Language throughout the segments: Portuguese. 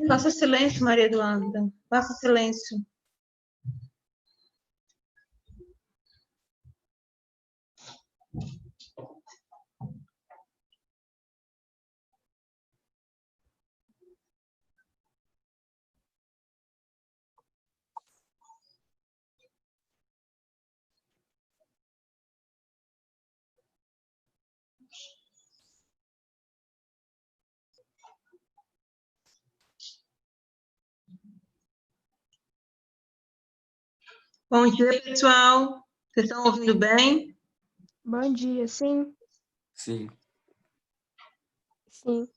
Faça silêncio, Maria Eduarda. Faça silêncio. Bom dia, pessoal. Vocês estão ouvindo bem? Bom dia, sim? Sim. Sim.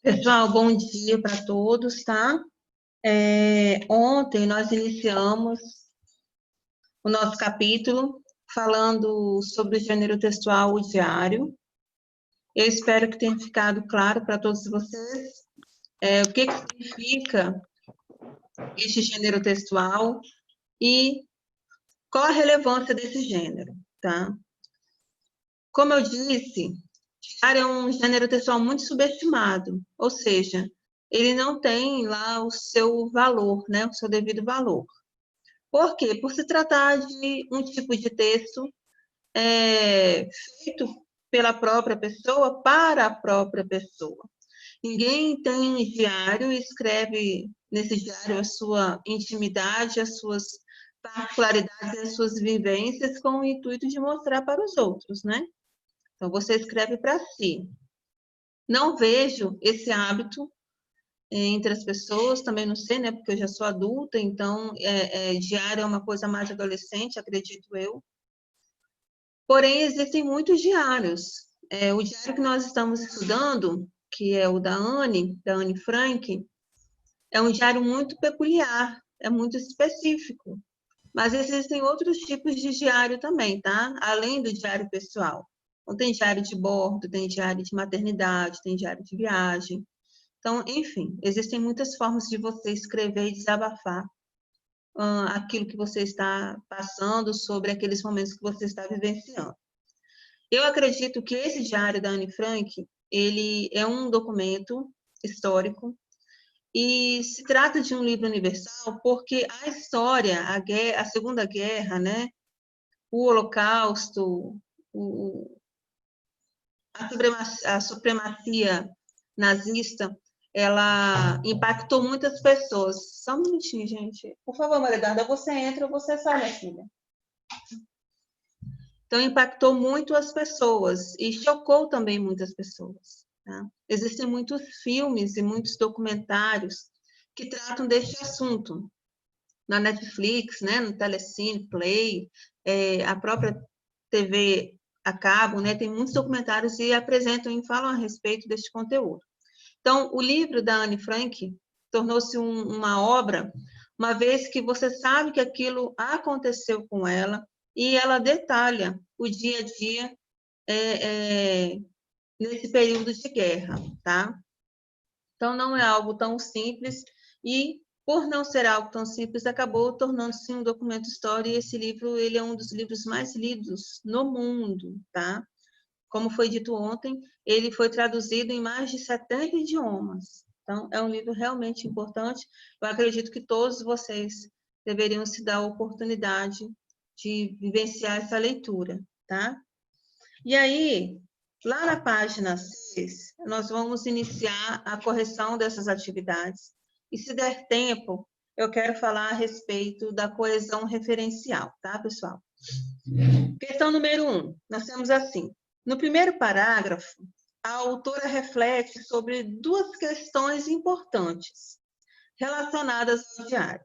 Pessoal, bom dia para todos, tá? Ontem nós iniciamos o nosso capítulo falando sobre o gênero textual, o diário. Eu espero que tenha ficado claro para todos vocês o que significa este gênero textual e qual a relevância desse gênero, tá? Como eu disse, diário é um gênero textual muito subestimado, ou seja, ele não tem lá o seu valor, né, o seu devido valor. Por quê? Por se tratar de um tipo de texto feito pela própria pessoa para a própria pessoa. Ninguém tem um diário e escreve nesse diário a sua intimidade, as suas particularidades, as suas vivências com o intuito de mostrar para os outros, né? Então, você escreve para si. Não vejo esse hábito entre as pessoas, também não sei, né? Porque eu já sou adulta, então diário é uma coisa mais adolescente, acredito eu. Porém, existem muitos diários. O diário que nós estamos estudando, que é o da Anne Frank, é um diário muito peculiar, é muito específico. Mas existem outros tipos de diário também, tá? Além do diário pessoal. Então, tem diário de bordo, tem diário de maternidade, tem diário de viagem. Então, enfim, existem muitas formas de você escrever e desabafar aquilo que você está passando sobre aqueles momentos que você está vivenciando. Eu acredito que esse diário da Anne Frank, ele é um documento histórico e se trata de um livro universal porque a história, a Segunda Guerra, né, o Holocausto, a supremacia nazista, ela impactou muitas pessoas. Só um minutinho, gente. Por favor, Maria Eduarda, você entra ou você sai, minha filha? Então, impactou muito as pessoas e chocou também muitas pessoas. Tá? Existem muitos filmes e muitos documentários que tratam deste assunto. Na Netflix, né, no Telecine, Play, a própria TV a cabo, né, tem muitos documentários e apresentam e falam a respeito deste conteúdo. Então, o livro da Anne Frank tornou-se uma obra, uma vez que você sabe que aquilo aconteceu com ela e ela detalha o dia a dia nesse período de guerra, tá? Então, não é algo tão simples e, por não ser algo tão simples, acabou tornando-se um documento histórico, e esse livro ele é um dos livros mais lidos no mundo, tá? Como foi dito ontem, ele foi traduzido em mais de 70 idiomas. Então, é um livro realmente importante. Eu acredito que todos vocês deveriam se dar a oportunidade de vivenciar essa leitura, tá? E aí, lá na página 6, nós vamos iniciar a correção dessas atividades. E se der tempo, eu quero falar a respeito da coesão referencial, tá, pessoal? Questão número 1, nós temos assim. No primeiro parágrafo, a autora reflete sobre duas questões importantes relacionadas ao diário: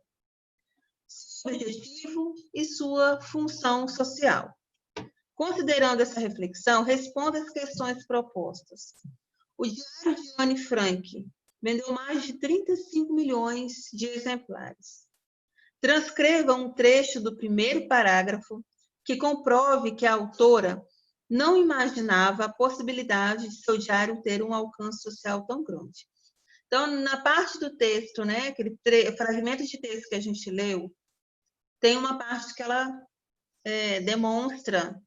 seu objetivo e sua função social. Considerando essa reflexão, responda as questões propostas. O Diário de Anne Frank vendeu mais de 35 milhões de exemplares. Transcreva um trecho do primeiro parágrafo que comprove que a autora não imaginava a possibilidade de seu diário ter um alcance social tão grande. Então, na parte do texto, né, aquele fragmento de texto que a gente leu, tem uma parte que ela demonstra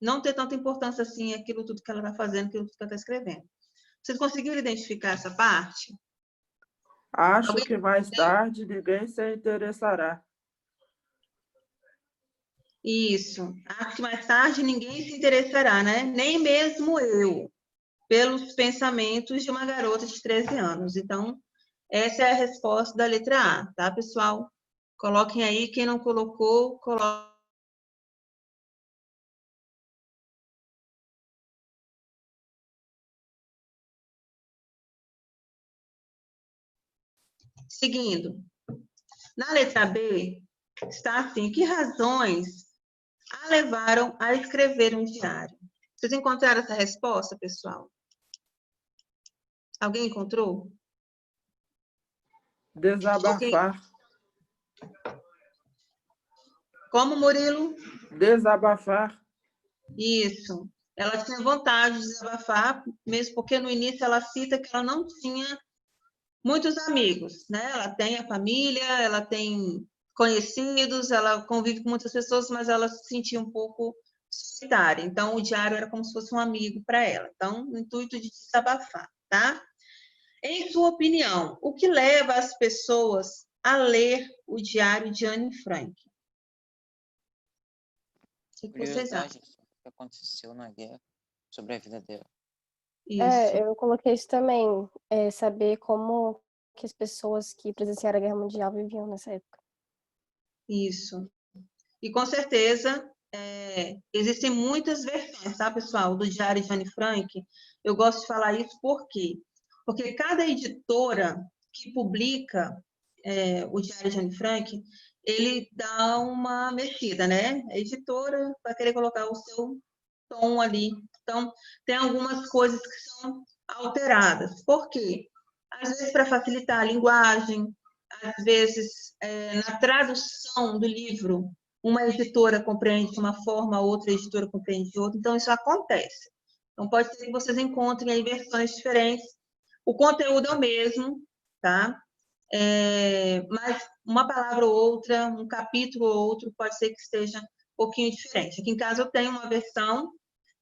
não ter tanta importância assim aquilo tudo que ela está fazendo, aquilo tudo que ela está escrevendo. Vocês conseguiram identificar essa parte? Acho que mais tarde ninguém se interessará. Isso. Acho que mais tarde ninguém se interessará, né? Nem mesmo eu, pelos pensamentos de uma garota de 13 anos. Então, essa é a resposta da letra A, tá, pessoal? Coloquem aí, quem não colocou, coloque. Seguindo. Na letra B, está assim: que razões a levaram a escrever um diário? Vocês encontraram essa resposta, pessoal? Alguém encontrou? Desabafar. Como, Murilo? Desabafar. Isso. Ela tinha vontade de desabafar, mesmo porque no início ela cita que ela não tinha muitos amigos, né? Ela tem a família, ela tem conhecidos, ela convive com muitas pessoas, mas ela se sentia um pouco solitária. Então, o diário era como se fosse um amigo para ela. Então, no intuito de desabafar, tá? Em sua opinião, o que leva as pessoas a ler o diário de Anne Frank? O que vocês acham? Curiosidade sobre o que aconteceu na guerra, sobre a vida dela. Isso. Eu coloquei isso também, saber como que as pessoas que presenciaram a Guerra Mundial viviam nessa época. Isso. E com certeza existem muitas versões, tá, pessoal, do Diário de Anne Frank. Eu gosto de falar isso por quê? Porque cada editora que publica o Diário de Anne Frank, ele dá uma mexida, né? A editora vai querer colocar o seu tom ali. Então, tem algumas coisas que são alteradas. Por quê? Às vezes, para facilitar a linguagem, às vezes, na tradução do livro, uma editora compreende de uma forma, outra editora compreende de outra. Então, isso acontece. Então, pode ser que vocês encontrem aí versões diferentes. O conteúdo é o mesmo, tá? Mas uma palavra ou outra, um capítulo ou outro, pode ser que esteja um pouquinho diferente. Aqui em casa eu tenho uma versão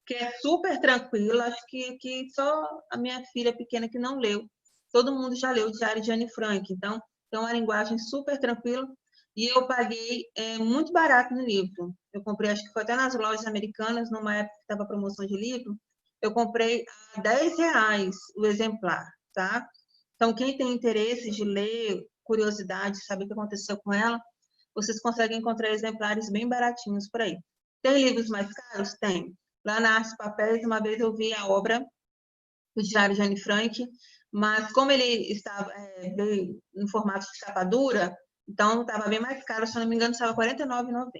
que é super tranquila, acho que só a minha filha pequena que não leu. Todo mundo já leu o Diário de Anne Frank, então tem uma linguagem super tranquila, e eu paguei muito barato no livro. Eu comprei, acho que foi até nas lojas americanas, numa época que estava promoção de livro, eu comprei a R$10 o exemplar, tá? Então, quem tem interesse de ler, curiosidade, saber o que aconteceu com ela, vocês conseguem encontrar exemplares bem baratinhos por aí. Tem livros mais caros? Tem. Lá na Arte Papéis, uma vez eu vi a obra do Diário de Anne Frank, mas como ele estava veio no formato de capa dura, então estava bem mais caro, se eu não me engano, estava R$ 49,90,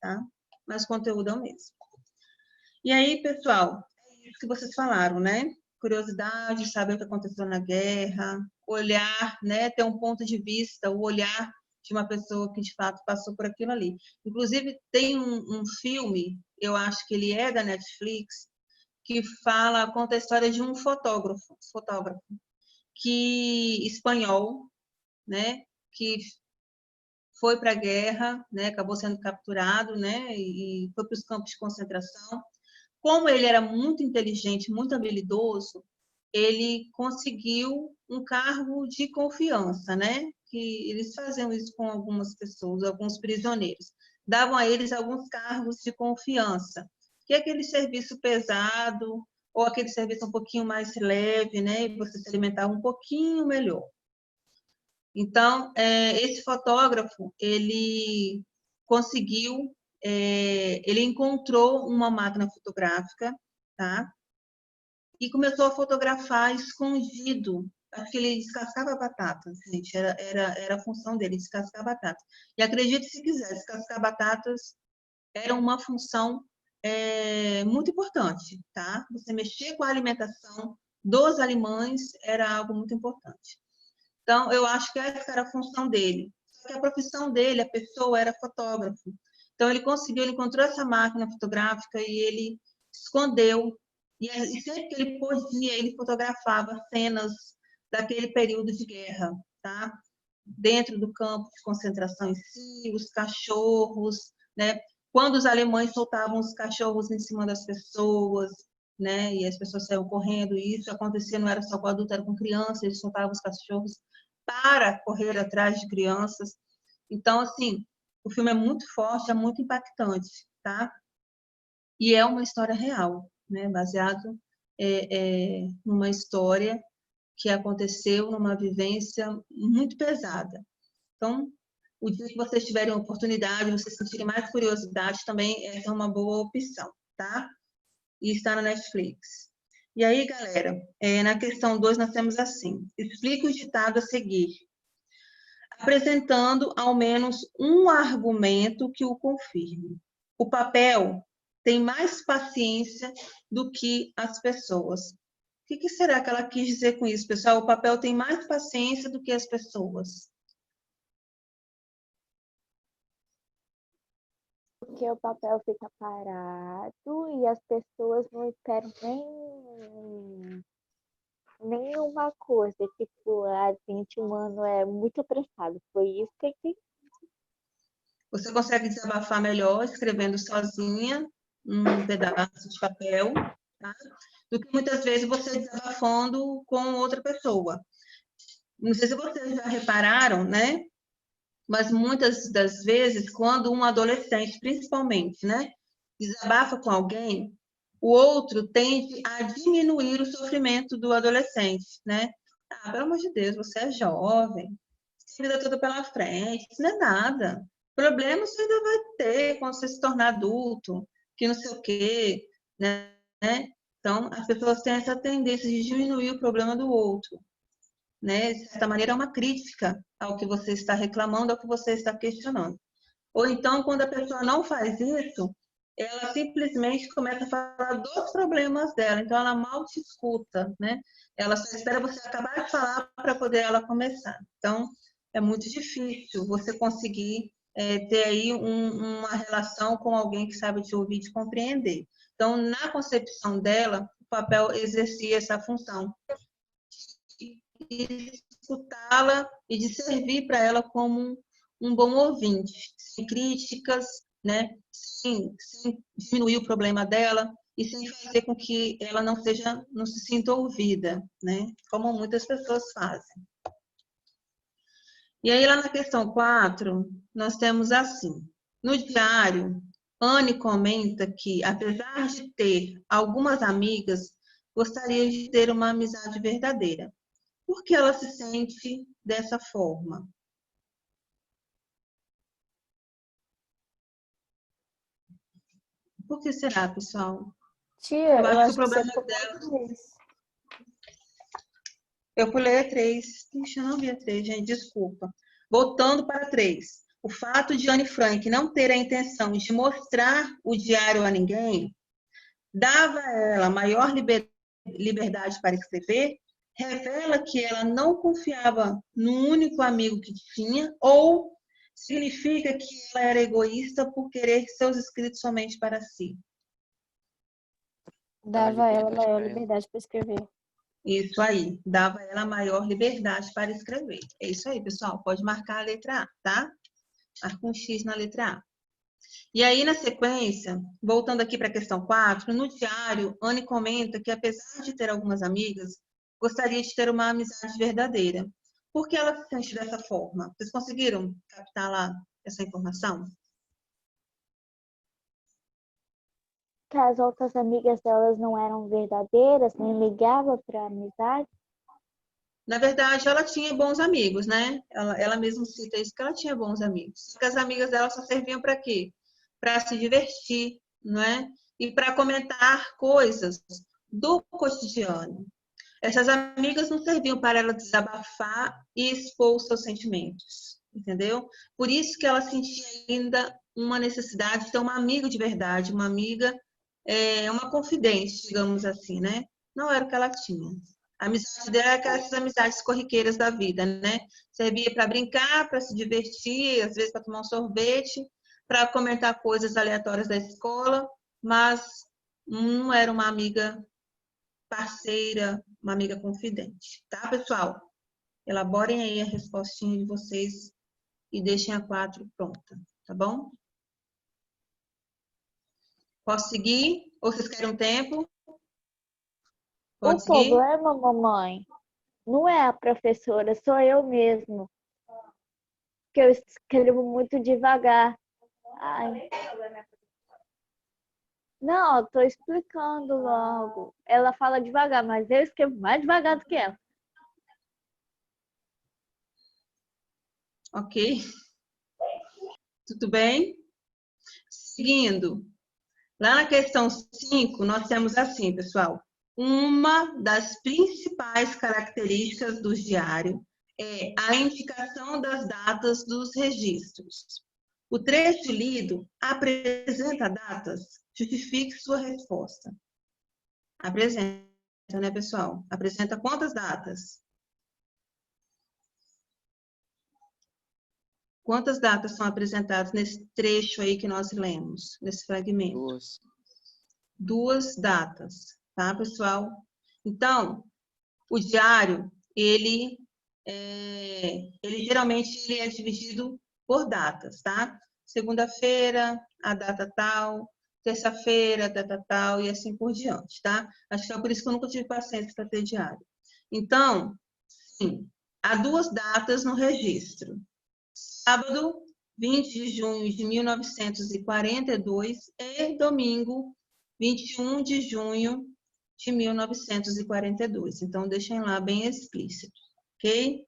tá? Mas o conteúdo é o mesmo. E aí, pessoal, é isso que vocês falaram, né? Curiosidade, saber o que aconteceu na guerra, olhar, né? Ter um ponto de vista, o olhar de uma pessoa que de fato passou por aquilo ali. Inclusive, tem um filme, eu acho que ele é da Netflix, que conta a história de um fotógrafo, espanhol, né, que foi para a guerra, né, acabou sendo capturado, né, e foi para os campos de concentração. Como ele era muito inteligente, muito habilidoso, ele conseguiu um cargo de confiança, né? Que eles faziam isso com algumas pessoas, alguns prisioneiros. Davam a eles alguns cargos de confiança, que é aquele serviço pesado ou aquele serviço um pouquinho mais leve, né? E você se alimentava um pouquinho melhor. Então, esse fotógrafo, ele conseguiu, ele encontrou uma máquina fotográfica, tá? E começou a fotografar escondido. Acho que ele descascava batatas, gente, era a função dele, descascar batatas. E acredite se quiser, descascar batatas era uma função muito importante, tá? Você mexer com a alimentação dos alemães era algo muito importante. Então, eu acho que essa era a função dele. Só que a profissão dele, a pessoa, era fotógrafo. Então, ele encontrou essa máquina fotográfica e ele escondeu. E sempre que ele podia, ele fotografava cenas daquele período de guerra, tá? Dentro do campo de concentração em si, os cachorros, né? Quando os alemães soltavam os cachorros em cima das pessoas, né? E as pessoas saíam correndo, e isso acontecia, não era só com adulto, era com crianças, eles soltavam os cachorros para correr atrás de crianças. Então, assim, o filme é muito forte, é muito impactante, tá? E é uma história real, né? Baseado numa história que aconteceu numa vivência muito pesada. Então, o dia que vocês tiverem oportunidade, vocês sentirem mais curiosidade, também essa é uma boa opção, tá? E está na Netflix. E aí, galera, na questão 2 nós temos assim: explique o ditado a seguir, apresentando ao menos um argumento que o confirme. O papel tem mais paciência do que as pessoas. O que será que ela quis dizer com isso, pessoal? O papel tem mais paciência do que as pessoas. Porque o papel fica parado e as pessoas não esperam nenhuma coisa. Tipo, a gente humano é muito apressado. Foi isso que eu entendi. Você consegue desabafar melhor escrevendo sozinha um pedaço de papel, tá? Do que muitas vezes você desabafando com outra pessoa. Não sei se vocês já repararam, né? Mas muitas das vezes, quando um adolescente, principalmente, né, desabafa com alguém, o outro tende a diminuir o sofrimento do adolescente, né? Ah, pelo amor de Deus, você é jovem, tem vida toda pela frente, isso não é nada. Problema você ainda vai ter quando você se tornar adulto, que não sei o quê, né? Então, as pessoas têm essa tendência de diminuir o problema do outro, né? De certa maneira, é uma crítica ao que você está reclamando, ao que você está questionando. Ou então, quando a pessoa não faz isso, ela simplesmente começa a falar dos problemas dela, então ela mal te escuta, né? Ela só espera você acabar de falar para poder ela começar. Então, é muito difícil você conseguir ter aí uma relação com alguém que sabe te ouvir e te compreender. Então, na concepção dela, o papel exercia essa função de escutá-la e de servir para ela como um bom ouvinte, sem críticas, né? sem diminuir o problema dela e sem fazer com que ela não se sinta ouvida, né? Como muitas pessoas fazem. E aí, lá na questão 4, nós temos assim: no diário, Anne comenta que, apesar de ter algumas amigas, gostaria de ter uma amizade verdadeira. Por que ela se sente dessa forma? Por que será, pessoal? Tia, Eu eu acho que o acho que você problema dela... pulou isso. Eu pulei a 3. Ixi, eu não vi a 3, gente, desculpa. Voltando para 3. O fato de Anne Frank não ter a intenção de mostrar o diário a ninguém dava a ela maior liberdade para escrever, revela que ela não confiava no único amigo que tinha, ou significa que ela era egoísta por querer seus escritos somente para si. Dava a ela liberdade maior pra ela. liberdade para escrever. Isso aí, dava a ela maior liberdade para escrever. É isso aí, pessoal. Pode marcar a letra A, tá? Marca um X na letra A. E aí, na sequência, voltando aqui para a questão 4, no diário, Anne comenta que, apesar de ter algumas amigas, gostaria de ter uma amizade verdadeira. Por que ela se sente dessa forma? Vocês conseguiram captar lá essa informação? Que as outras amigas delas não eram verdadeiras, nem ligavam para amizade. Na verdade, ela tinha bons amigos, né? Ela mesma cita isso, que ela tinha bons amigos. Só que as amigas dela só serviam para quê? Para se divertir, não é? E para comentar coisas do cotidiano. Essas amigas não serviam para ela desabafar e expor os seus sentimentos, entendeu? Por isso que ela sentia ainda uma necessidade de ter uma amiga de verdade, uma amiga, uma confidente, digamos assim, né? Não era o que ela tinha. A amizade dela era aquelas amizades corriqueiras da vida, né? Servia para brincar, para se divertir, às vezes para tomar um sorvete, para comentar coisas aleatórias da escola, mas não era uma amiga parceira, uma amiga confidente. Tá, pessoal? Elaborem aí a respostinha de vocês e deixem a 4 pronta, tá bom? Posso seguir? Ou vocês querem um tempo? Pode O seguir? problema, mamãe, não é a professora, sou eu mesmo. Que eu escrevo muito devagar. Ai. Não, eu tô explicando logo. Ela fala devagar, mas eu escrevo mais devagar do que ela. Ok. Tudo bem? Seguindo. Lá na questão 5, nós temos assim, pessoal. Uma das principais características do diário é a indicação das datas dos registros. O trecho lido apresenta datas? Justifique sua resposta. Apresenta, né, pessoal? Apresenta quantas datas? Quantas datas são apresentadas nesse trecho aí que nós lemos, nesse fragmento? 2. 2 datas, tá, pessoal? Então, o diário, ele geralmente é dividido por datas, tá? Segunda-feira, a data tal, terça-feira, a data tal, e assim por diante, tá? Acho que é por isso que eu nunca tive paciência para ter diário. Então, sim, há 2 datas no registro. Sábado, 20 de junho de 1942 e domingo, 21 de junho de 1942. Então, deixem lá bem explícito, ok?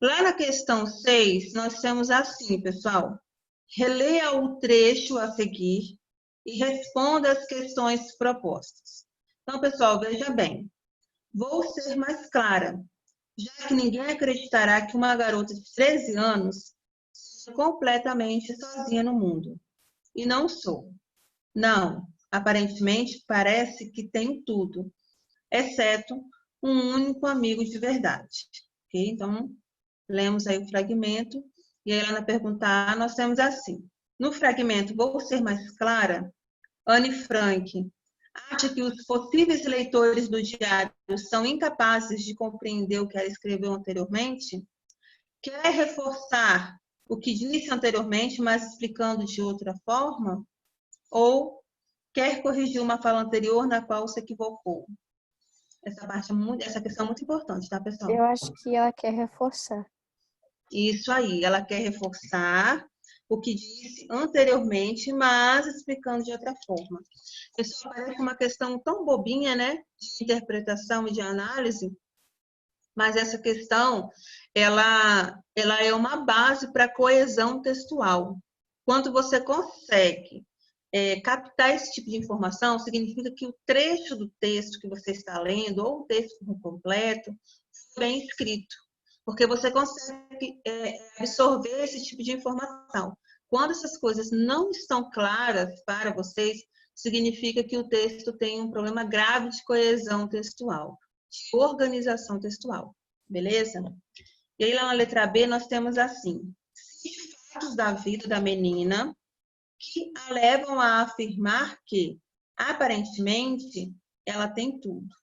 Lá na questão 6, nós temos assim, pessoal. Releia o trecho a seguir e responda as questões propostas. Então, pessoal, veja bem. Vou ser mais clara, já que ninguém acreditará que uma garota de 13 anos seja completamente sozinha no mundo. E não sou. Não, aparentemente parece que tenho tudo, exceto um único amigo de verdade. Ok? Então, lemos aí o fragmento, e aí lá na pergunta A nós temos assim. No fragmento, vou ser mais clara, Anne Frank acha que os possíveis leitores do diário são incapazes de compreender o que ela escreveu anteriormente? Quer reforçar o que disse anteriormente, mas explicando de outra forma? Ou quer corrigir uma fala anterior na qual se equivocou? Essa questão é muito importante, tá, pessoal? Eu acho que ela quer reforçar. Isso aí, ela quer reforçar o que disse anteriormente, mas explicando de outra forma. Isso parece uma questão tão bobinha, né? De interpretação e de análise, mas essa questão, ela é uma base para a coesão textual. Quando você consegue captar esse tipo de informação, significa que o trecho do texto que você está lendo, ou o texto completo, foi bem escrito. Porque você consegue absorver esse tipo de informação. Quando essas coisas não estão claras para vocês, significa que o texto tem um problema grave de coesão textual, de organização textual. Beleza? E aí, lá na letra B, nós temos assim: fatos da vida da menina que a levam a afirmar que, aparentemente, ela tem tudo.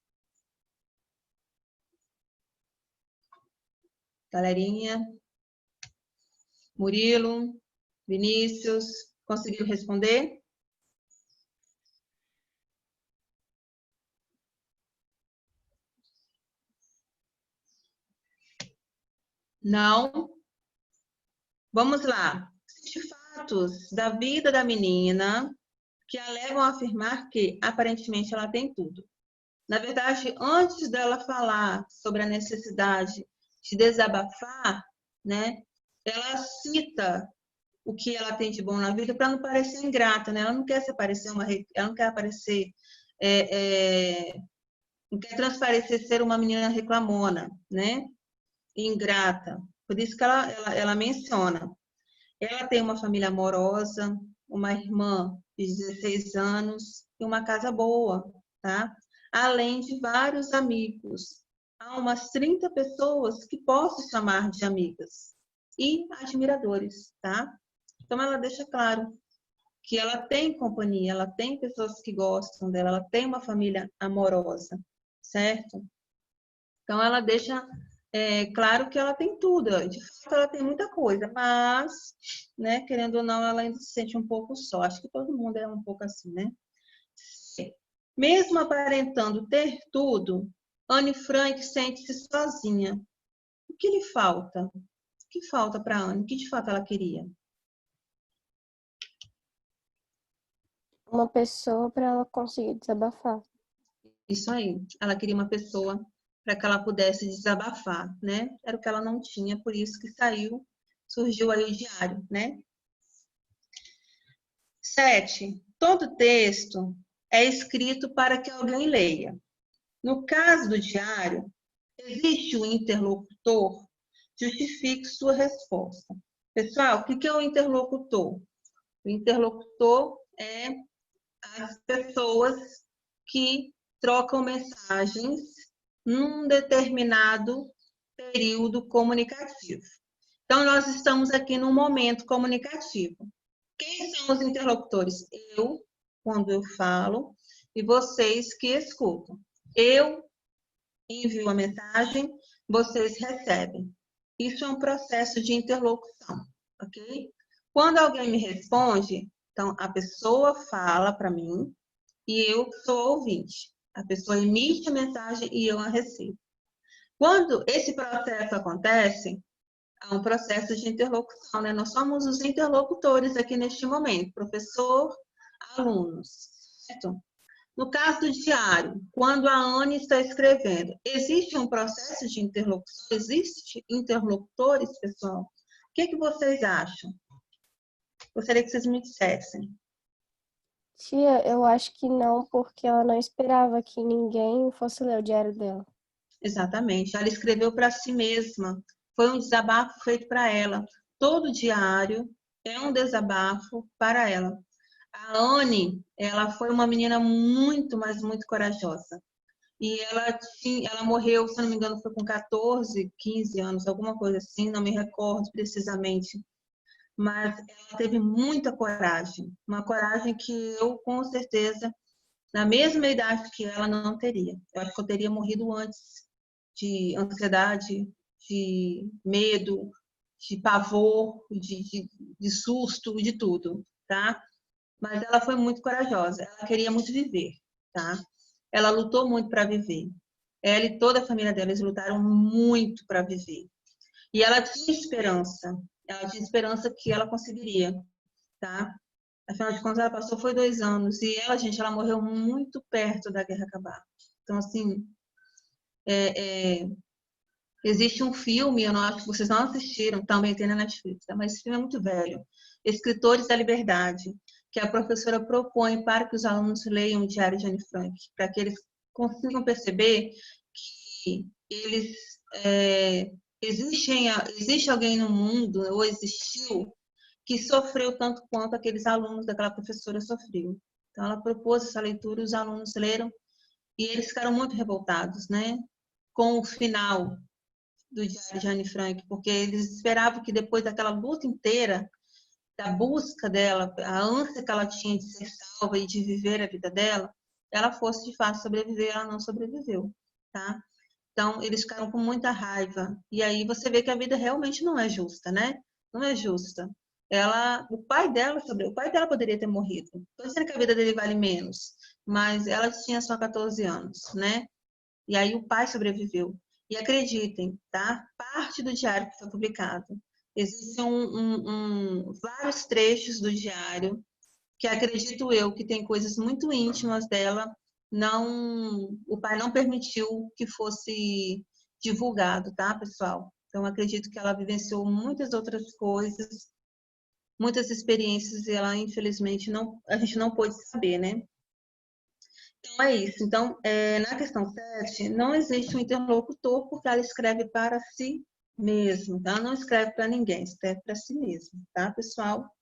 Galerinha? Murilo, Vinícius, conseguiram responder? Não? Vamos lá. Existem fatos da vida da menina que a levam a afirmar que, aparentemente, ela tem tudo. Na verdade, antes dela falar sobre a necessidade de desabafar, né, ela cita o que ela tem de bom na vida para não parecer ingrata, né? Ela não quer se aparecer ela não quer aparecer, não quer transparecer ser uma menina reclamona, né? Ingrata. Por isso que ela menciona. Ela tem uma família amorosa, uma irmã de 16 anos e uma casa boa, tá? Além de vários amigos. Há umas 30 pessoas que posso chamar de amigas e admiradores, tá? Então, ela deixa claro que ela tem companhia, ela tem pessoas que gostam dela, ela tem uma família amorosa, certo? Então, ela deixa claro que ela tem tudo, de fato ela tem muita coisa, mas, né, querendo ou não, ela ainda se sente um pouco só. Acho que todo mundo é um pouco assim, né? Mesmo aparentando ter tudo, Anne Frank sente-se sozinha. O que lhe falta? O que falta para Anne? O que de fato ela queria? Uma pessoa para ela conseguir desabafar. Isso aí. Ela queria uma pessoa para que ela pudesse desabafar, né? Era o que ela não tinha, por isso que surgiu aí o diário, né? 7. Todo texto é escrito para que alguém leia. No caso do diário, existe o interlocutor? Justifique sua resposta. Pessoal, o que é o interlocutor? O interlocutor é as pessoas que trocam mensagens num determinado período comunicativo. Então, nós estamos aqui num momento comunicativo. Quem são os interlocutores? Eu, quando eu falo, e vocês que escutam. Eu envio a mensagem, vocês recebem. Isso é um processo de interlocução, ok? Quando alguém me responde, então a pessoa fala para mim e eu sou ouvinte. A pessoa emite a mensagem e eu a recebo. Quando esse processo acontece, há um processo de interlocução, né? Nós somos os interlocutores aqui neste momento, professor, alunos, certo? No caso do diário, quando a Anne está escrevendo, existe um processo de interlocução? Existe interlocutores, pessoal? O que vocês acham? Gostaria que vocês me dissessem. Tia, eu acho que não, porque ela não esperava que ninguém fosse ler o diário dela. Exatamente. Ela escreveu para si mesma. Foi um desabafo feito para ela. Todo diário é um desabafo para ela. A Anne, ela foi uma menina muito, mas muito corajosa. E ela morreu, se não me engano, foi com 14, 15 anos, alguma coisa assim, não me recordo precisamente. Mas ela teve muita coragem. Uma coragem que eu, com certeza, na mesma idade que ela, não teria. Eu acho que eu teria morrido antes de ansiedade, de medo, de pavor, de susto, de tudo, tá? Mas ela foi muito corajosa, ela queria muito viver, tá? Ela lutou muito para viver. Ela e toda a família dela, eles lutaram muito para viver. E ela tinha esperança que ela conseguiria, tá? Afinal de contas, ela passou foi 2 anos. E ela, gente, ela morreu muito perto da guerra acabar. Então, assim, existe um filme, eu não acho que vocês não assistiram, também tem na Netflix, tá? Mas esse filme é muito velho. Escritores da Liberdade, que a professora propõe para que os alunos leiam o Diário de Anne Frank, para que eles consigam perceber que eles existe alguém no mundo, ou existiu, que sofreu tanto quanto aqueles alunos daquela professora sofriam. Então, ela propôs essa leitura, os alunos leram, e eles ficaram muito revoltados, né? Com o final do Diário de Anne Frank, porque eles esperavam que depois daquela luta inteira, da busca dela, a ânsia que ela tinha de ser salva e de viver a vida dela, ela fosse de fato sobreviver, ela não sobreviveu, tá? Então, eles ficaram com muita raiva. E aí você vê que a vida realmente não é justa, né? Não é justa. O pai dela poderia ter morrido. Estou dizendo que a vida dele vale menos, mas ela tinha só 14 anos, né? E aí o pai sobreviveu. E acreditem, tá? Parte do diário que foi publicado. Existem vários trechos do diário que acredito eu que tem coisas muito íntimas dela. O pai não permitiu que fosse divulgado, tá, pessoal? Então, acredito que ela vivenciou muitas outras coisas, muitas experiências, e ela, infelizmente, a gente não pôde saber, né? Então, é isso. Então, na questão 7, não existe um interlocutor, porque ela escreve para si mesmo, tá? Ela não escreve para ninguém, escreve para si mesmo, tá, pessoal?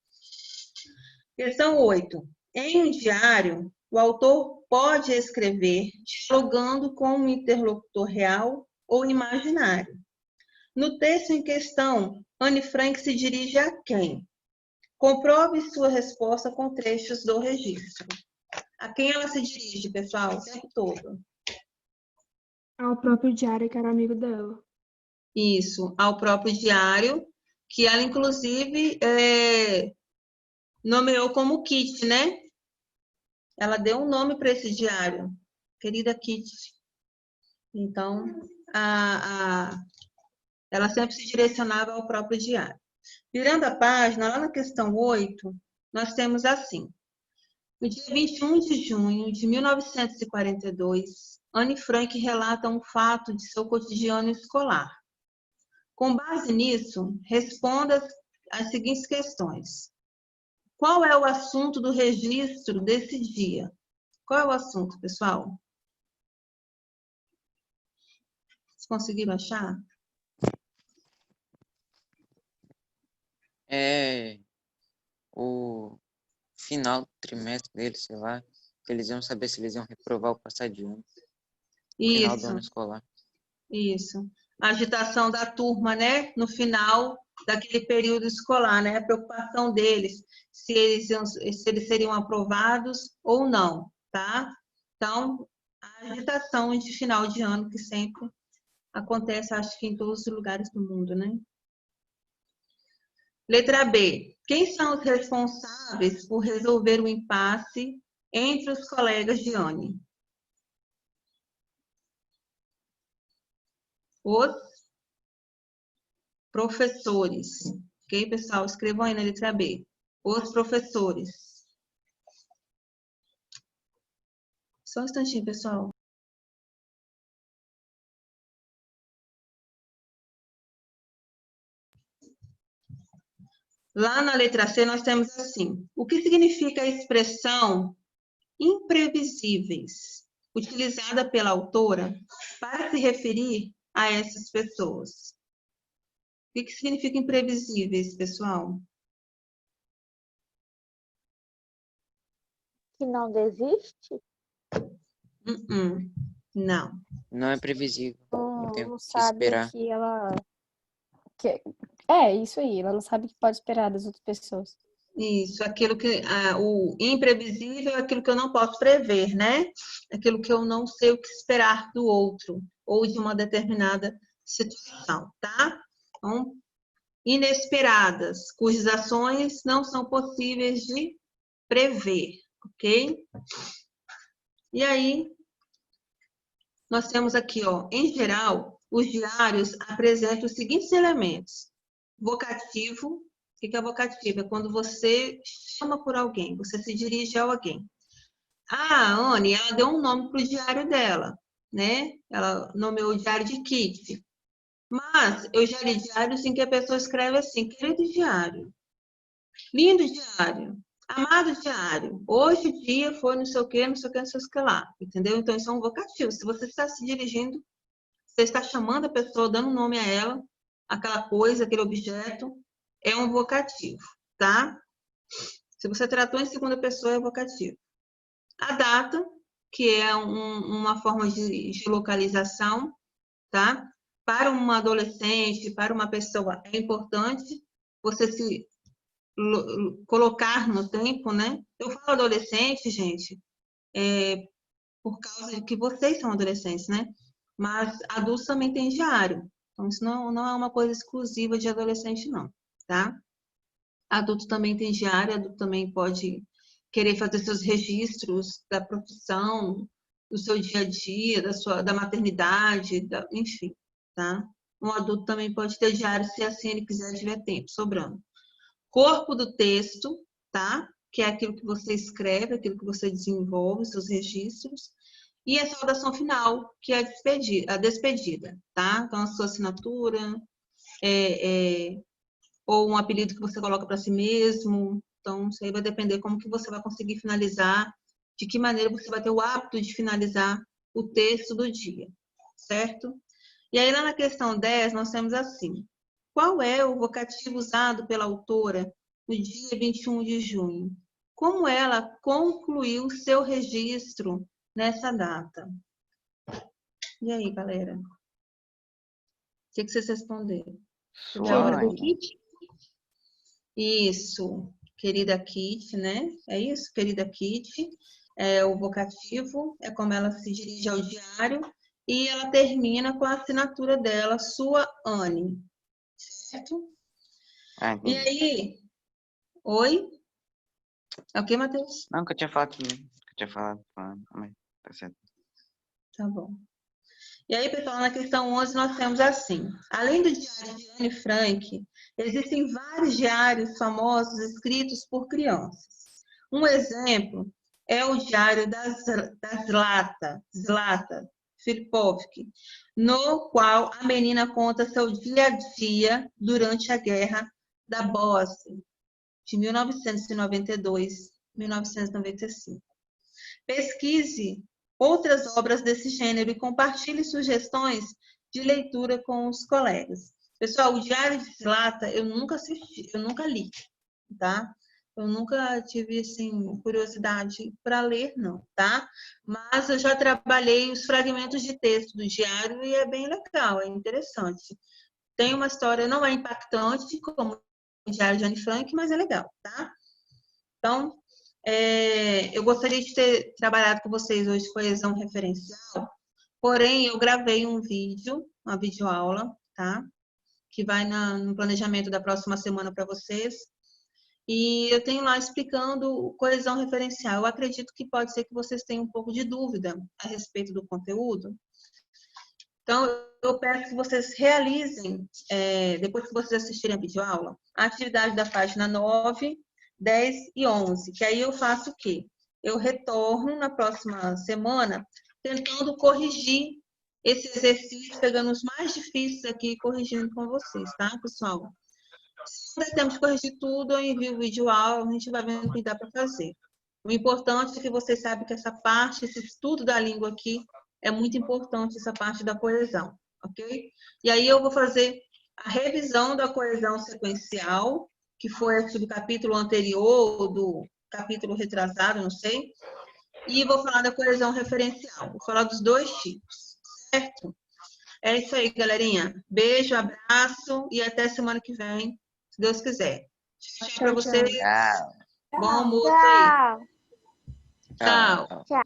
Questão 8. Em um diário, o autor pode escrever dialogando com um interlocutor real ou imaginário. No texto em questão, Anne Frank se dirige a quem? Comprove sua resposta com trechos do registro. A quem ela se dirige, pessoal, o tempo todo? Ao próprio diário, que era amigo dela. Isso, ao próprio diário, que ela, inclusive, nomeou como Kitty, né? Ela deu um nome para esse diário, querida Kitty. Então, ela sempre se direcionava ao próprio diário. Virando a página, lá na questão 8, nós temos assim. No dia 21 de junho de 1942, Anne Frank relata um fato de seu cotidiano escolar. Com base nisso, responda as seguintes questões. Qual é o assunto do registro desse dia? Qual é o assunto, pessoal? Vocês conseguiram achar? É o final do trimestre deles, sei lá, que eles iam saber se eles iam reprovar ou passar de ano. Final do ano escolar. Isso. A agitação da turma, né? No final daquele período escolar, né? A preocupação deles, se eles seriam aprovados ou não, tá? Então, a agitação de final de ano que sempre acontece, acho que em todos os lugares do mundo, né? Letra B. Quem são os responsáveis por resolver o impasse entre os colegas de Anne? Os professores. Ok, pessoal? Escrevam aí na letra B. Os professores. Só um instantinho, pessoal. Lá na letra C, nós temos assim. O que significa a expressão imprevisíveis, utilizada pela autora para se referir a essas pessoas? O que significa imprevisíveis, pessoal? Que não desiste? Não. Não é previsível. Não tem o Não que sabe esperar. que ela... isso aí. Ela não sabe o que pode esperar das outras pessoas. Isso, aquilo que... o imprevisível é aquilo que eu não posso prever, né? Aquilo que eu não sei o que esperar do outro ou de uma determinada situação, tá? Então, inesperadas, cujas ações não são possíveis de prever, ok? E aí, nós temos aqui, ó, em geral, os diários apresentam os seguintes elementos. Vocativo. O que é vocativo? É quando você chama por alguém, você se dirige a alguém. A Anne, ela deu um nome para o diário dela, né? Ela nomeou o diário de Kitty. Mas eu já li diários em que a pessoa escreve assim, querido diário, lindo diário, amado diário, hoje o dia foi não sei o que, não sei o que, não sei o que lá, entendeu? Então isso é um vocativo. Se você está se dirigindo, você está chamando a pessoa, dando nome a ela, aquela coisa, aquele objeto, é um vocativo, tá? Se você tratou em segunda pessoa, é vocativo. A data, que é uma forma de localização, tá? Para uma adolescente, para uma pessoa, é importante você se colocar no tempo, né? Eu falo adolescente, gente, por causa de que vocês são adolescentes, né? mas adultos também têm diário. Então, isso não é uma coisa exclusiva de adolescente, não, tá? Adulto também tem diário, adulto também pode querer fazer seus registros da profissão, do seu dia a dia, da maternidade, enfim, tá? Um adulto também pode ter diário se assim ele quiser, tiver tempo sobrando. Corpo do texto, tá? Que é aquilo que você escreve, aquilo que você desenvolve, seus registros. E a saudação final, que é a despedida, tá? Então, a sua assinatura, ou um apelido que você coloca para si mesmo. Então, isso aí vai depender como que você vai conseguir finalizar, de que maneira você vai ter o hábito de finalizar o texto do dia, certo? E aí, lá na questão 10, nós temos assim: qual é o vocativo usado pela autora no dia 21 de junho? Como ela concluiu seu registro nessa data? E aí, galera? O que vocês responderam? Sua Anne. Isso, querida Kitty, né? É isso, querida Kitty. É o vocativo, é como ela se dirige ao diário. E ela termina com a assinatura dela, sua Anne. Certo? E aí? Oi? É o que, Matheus? Não, que eu tinha falado também. Que eu tinha falado, mas tá certo. Tá bom. E aí, pessoal, na questão 11, nós temos assim: além do diário de Anne Frank, existem vários diários famosos escritos por crianças. Um exemplo é o diário da Zlata Filipovski, no qual a menina conta seu dia a dia durante a Guerra da Bósnia, de 1992 a 1995. Pesquise outras obras desse gênero e compartilhe sugestões de leitura com os colegas. Pessoal, o Diário de Zlata eu nunca assisti, eu nunca li, tá? Eu nunca tive, assim, curiosidade para ler, não, tá? Mas eu já trabalhei os fragmentos de texto do diário e é bem legal, é interessante. Tem uma história, não é impactante como o Diário de Anne Frank, mas é legal, tá? Então, eu gostaria de ter trabalhado com vocês hoje coesão referencial, porém, eu gravei um vídeo, uma videoaula, tá? Que vai no planejamento da próxima semana para vocês. E eu tenho lá explicando coesão referencial. Eu acredito que pode ser que vocês tenham um pouco de dúvida a respeito do conteúdo. Então, eu peço que vocês realizem, depois que vocês assistirem a videoaula, a atividade da página 9, 10 e 11, que aí eu faço o quê? Eu retorno na próxima semana tentando corrigir esse exercício, pegando os mais difíceis aqui e corrigindo com vocês, tá, pessoal? Se não der tempo de corrigir tudo, eu envio o vídeo aula, a gente vai vendo o que dá para fazer. O importante é que vocês saibam que essa parte, esse estudo da língua aqui, é muito importante, essa parte da coesão, ok? E aí eu vou fazer a revisão da coesão sequencial, que foi do capítulo anterior, do capítulo retrasado, não sei, e vou falar da coesão referencial. Vou falar dos dois tipos, certo? É isso aí, galerinha. Beijo, abraço e até semana que vem, se Deus quiser. Tchau para vocês. Tchau. Bom almoço aí. Tchau. Tchau. Tchau.